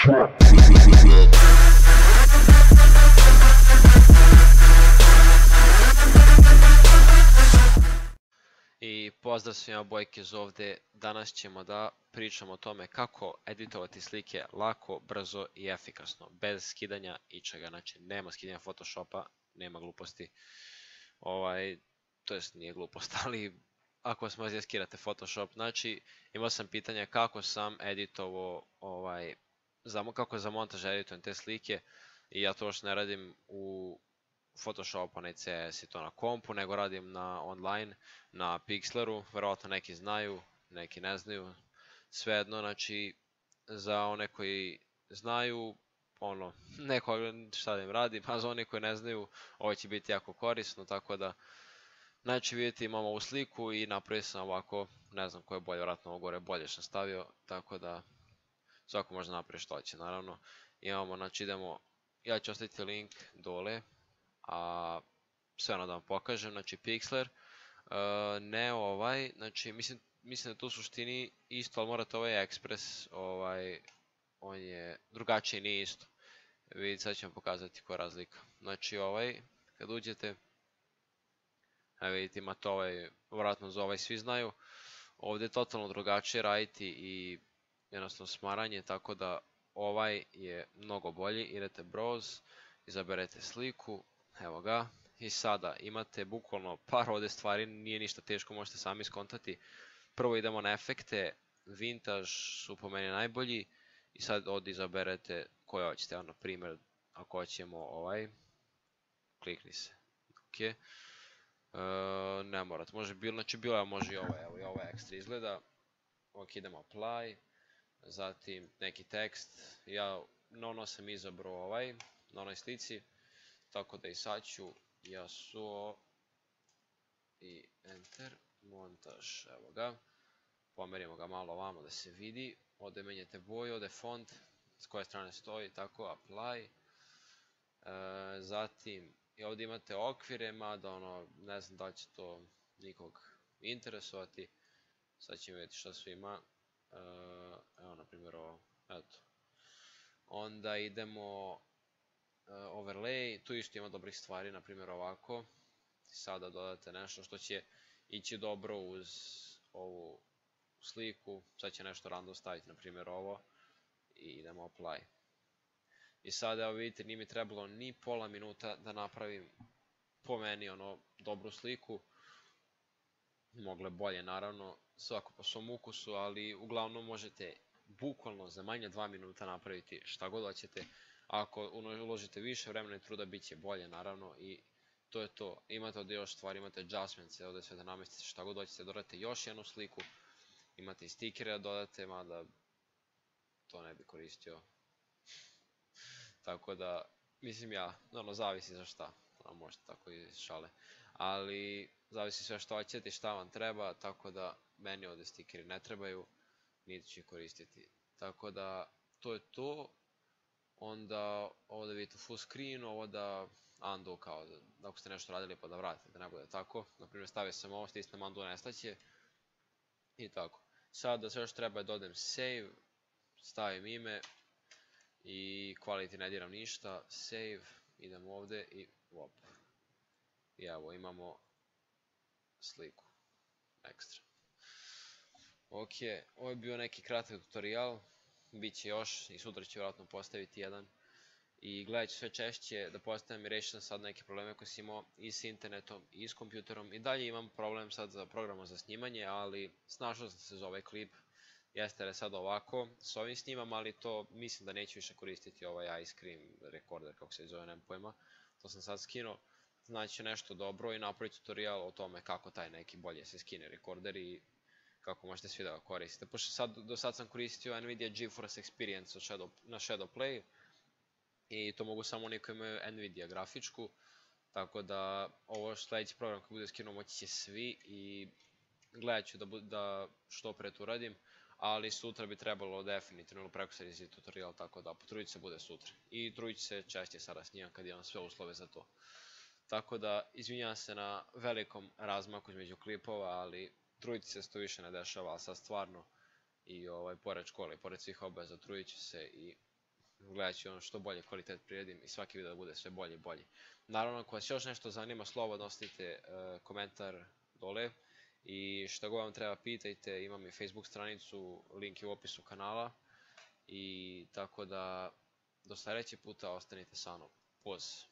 I pozdrav svima, Bojkez ovdje. Danas ćemo da pričamo o tome kako editovati slike lako, brzo i efikasno, bez skidanja ičega. Znači, nema skidanja Photoshopa, nema gluposti. To jest nije glupost, ali ako vas možete skidate Photoshop. Znači, imao sam pitanje kako sam editovao, kako za montaž editujem te slike. I ja to još ne radim u Photoshopu, ne CS i to na kompu, nego radim na online, na Pixleru. Verovatno neki znaju, neki ne znaju. Svejedno, znači, za one koji znaju, neko šta da im radim, a za one koji ne znaju, ovo će biti jako korisno, tako da, znači vidite, imamo ovu sliku i napravio sam ovako, ne znam ko je bolje, vjerojatno ovo gore bolje sam stavio, tako da svako može napraviti što će, naravno. Imamo, znači idemo, ja ću ostaviti link dole, a sve da vam pokažem, znači Pixler, ne ovaj, znači mislim da je to u suštini isto, ali morate ovaj Express, on je drugačiji, nije isto. Vidite, sad ću vam pokazati koja je razlika. Znači ovaj, kad uđete, vidite imate ovaj, vjerojatno za ovaj svi znaju, ovdje je totalno drugačije raditi i jednostavno smaranje, tako da ovaj je mnogo bolji. Idete browse, izaberete sliku, evo ga, i sada imate bukvalno par ovdje stvari, nije ništa teško, možete sami skontati. Prvo idemo na efekte, vintage su po meni najbolji i sad ovdje izaberete koje hoćete, na primjer ako hoćemo ovaj, klikni se, ok, ne morate, može bilo, znači bilo može i ovaj, evo i ovaj ekstra izgleda, ok, idemo apply, zatim neki tekst, ja na sam izabrao ovaj, na onoj slici, tako da i sad ću Yasuo i enter, montaž, evo ga, pomerimo ga malo ovamo da se vidi, ovdje menjate boju, ovdje font, s koje strane stoji, tako, apply, zatim i ovdje imate okvire, mada ne znam da će to nikog interesovati, sad ćemo vidjeti što sve ima, evo na primjer ovo, eto, onda idemo overlay, tu isto ima dobrih stvari, na primjer ovako, sada dodate nešto što će ići dobro uz ovu sliku, sad će nešto random staviti, na primjer ovo, i idemo apply. I sada evo vidite, nije mi trebalo ni pola minuta da napravim po meni dobru sliku, mogle bolje naravno, svako po svom ukusu, ali uglavnom možete bukvalno za manje 2 minuta napraviti šta god hoćete. Ako uložite više vremena i truda, bit će bolje naravno i to je to. Imate ovdje još stvari, imate adjustments, ovdje sve da namestite šta god hoćete, dodate još jednu sliku, imate i stikere da dodate, mada to ne bi koristio. Tako da, mislim zavisi za šta, možete tako i šale, ali zavisi sve što hoćete i šta vam treba, tako da meni ovdje stikeri ne trebaju, niti ću ih koristiti. Tako da, to je to. Onda ovdje vidite full screen, ovo da undo kao da ako ste nešto radili pa da vratite, da ne bude tako. Naprimjer stavio sam ovo, stisnem undo, nestaće. I tako. Sada sve što treba je da odem save, stavim ime i quality ne diram ništa, save, idemo ovdje i op. I evo imamo sliku, ekstra. Ok, ovo je bio neki kratak tutorial. Biće još i sutra ću vjerojatno postaviti jedan i gledat ću sve češće da postavim i rešio sam sad neke probleme koje sam imao i s internetom i s kompjuterom i dalje imam problem sad za programom za snimanje, ali snašao sam se za ovaj klip. Jeste da je sad ovako, s ovim snimam, ali to mislim da neću više koristiti ovaj Ice Cream rekorder, kako se zove, nemam pojma, to sam sad skinuo. Znači nešto dobro i napraviti tutorial o tome kako taj neki bolje se skine rekorder i kako možete svi da ga koristite. Pošto do sad sam koristio Nvidia GeForce Experience na Shadowplay i to mogu samo oni koji imaju Nvidia grafičku, tako da ovo sljedeći program koji bude skinuo moći će svi i gledat ću da što pre to uradim, ali sutra bi trebalo definitivno prekoserijski tutorial, tako da potrudit se bude sutra. I trudit se češće sada snimam kad imam sve uslove za to. Tako da izvinjavam se na velikom razmaku između klipova, ali trudit se što više ne dešava, ali sad stvarno i pored škole i pored svih obaveza trudit ću se i gledat ću ono što bolje kvalitet priredim i svaki video da bude sve bolje i bolje. Naravno, ako vas još nešto zanima, slobodno ostavite komentar dole i šta god vam treba pitajte, imam i Facebook stranicu, link je u opisu kanala i tako da do sljedećeg puta ostanite sa mnom. Poz!